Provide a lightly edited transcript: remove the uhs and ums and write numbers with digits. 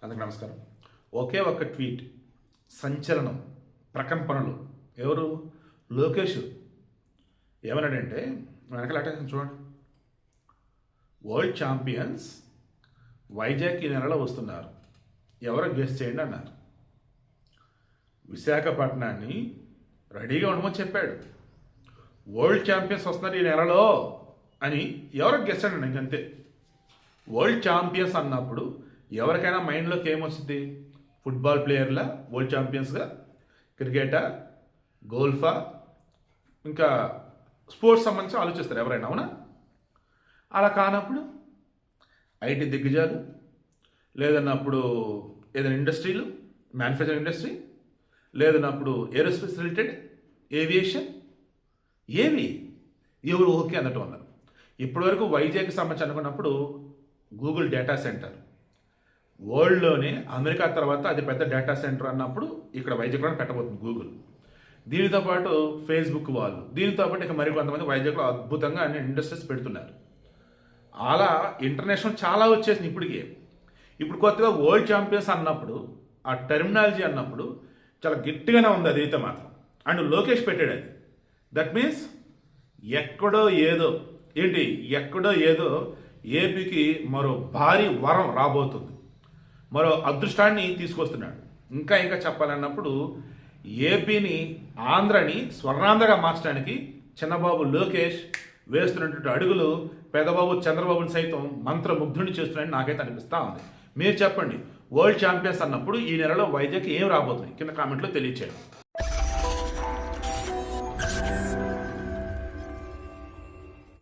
అందరికి నమస్కారం. ఒకే ఒక్క ట్వీట్ సంచలనం, ప్రకంపనలు. ఎవరు? లోకేష్ ఏమన్నాడంటే, వెనకాల అటెన్షన్ చూడండి. వరల్డ్ ఛాంపియన్స్ వైజాగ్ ఈ నెలలో వస్తున్నారు, ఎవరో గెస్ చేయండి అన్నారు. విశాఖపట్నాన్ని రెడీగా ఉండమని చెప్పాడు. వరల్డ్ ఛాంపియన్స్ వస్తున్నారు ఈ నెలలో అని ఎవరో గెస్ చేయండి, ఇంకంతే. వరల్డ్ ఛాంపియన్స్ అన్నప్పుడు ఎవరికైనా మైండ్లోకి ఏమొస్తుంది? ఫుట్బాల్ ప్లేయర్లా వరల్డ్ ఛాంపియన్స్గా, క్రికెటా, గోల్ఫా, ఇంకా స్పోర్ట్స్ సంబంధించి ఆలోచిస్తారు ఎవరైనా, అవునా? అలా కానప్పుడు ఐటీ దిగ్గజాలు, లేదన్నప్పుడు ఏదైనా ఇండస్ట్రీలు, మ్యానుఫ్యాక్చరింగ్ ఇండస్ట్రీ, లేదన్నప్పుడు ఏరోస్పేస్ రిలేటెడ్, ఏవియేషన్, ఏవి ఎవరు ఓకే అన్నట్టు ఉన్నారు. ఇప్పటివరకు వైజాగ్కి సంబంధించి అనుకున్నప్పుడు గూగుల్ డేటా సెంటర్ వరల్డ్లోనే అమెరికా తర్వాత అది పెద్ద డేటా సెంటర్ అన్నప్పుడు ఇక్కడ వైజాగ్లో పెట్టబోతుంది గూగుల్. దీనితో పాటు ఫేస్బుక్ వాళ్ళు, దీనితో పాటు ఇక మరికొంతమంది వైజాగ్లో అద్భుతంగా అన్ని ఇండస్ట్రీస్ పెడుతున్నారు. అలా ఇంటర్నేషనల్ చాలా వచ్చేసింది ఇప్పటికే. ఇప్పుడు కొత్తగా వరల్డ్ ఛాంపియన్స్ అన్నప్పుడు, ఆ టెర్మినాలజీ అన్నప్పుడు చాలా గట్టిగానే ఉంది అదైతే మాత్రం. అండ్ లోకేష్ పెట్టాడు అది. దట్ మీన్స్ ఎక్కడో ఏదో ఏపీకి మరో భారీ వరం రాబోతుంది, మరో అదృష్టాన్ని తీసుకొస్తున్నాడు. ఇంకా చెప్పాలన్నప్పుడు ఏపీని, ఆంధ్రని స్వర్ణాంధ్రగా మార్చడానికి చిన్నబాబు లోకేష్ వేస్తున్నటువంటి అడుగులు పెదబాబు చంద్రబాబుని సైతం మంత్రముగ్ధుని చేస్తున్నాయని నాకైతే అనిపిస్తూ ఉంది. మీరు చెప్పండి, వరల్డ్ ఛాంపియన్స్ అన్నప్పుడు ఈ నెలలో వైజాగ్ ఏం రాబోతుంది? కింద కామెంట్లో తెలియచేయండి.